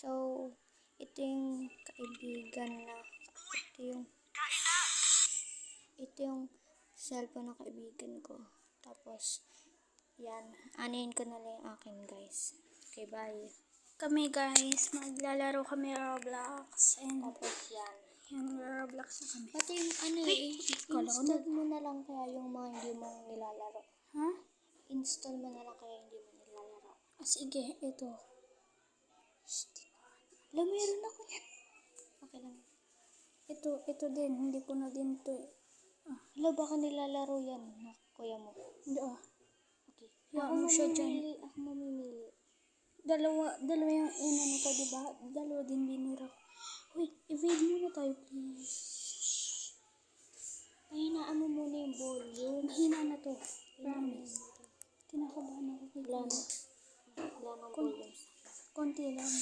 So, ito yung kaibigan na, ito yung cellphone ng kaibigan ko. Tapos, yan, anayin ko na lang yung akin, guys. Okay, bye. Kami guys, maglalaro kami Roblox. And Tapos, yan. yung Roblox na kami. Pati yung install mo na lang kaya yung mga hindi mo nilalaro. Ha? Install mo na lang kaya hindi mo nilalaro. Sige, ito. Alam, meron ako yan. Okay lang. Ito din, hindi ko na din to eh. Hala, baka nilalaro yan na kuya mo. Hindi Okay. Hayaan mo siya dyan. Ako mamimili. Dalawa yung inano ko, diba? Dalawa din binura ko. Wait, evade muna tayo, please. Pahinaan mo muna yung volume. Mahina na to. Promise. Kinakabahan ako. Wala na volume. Konti lang.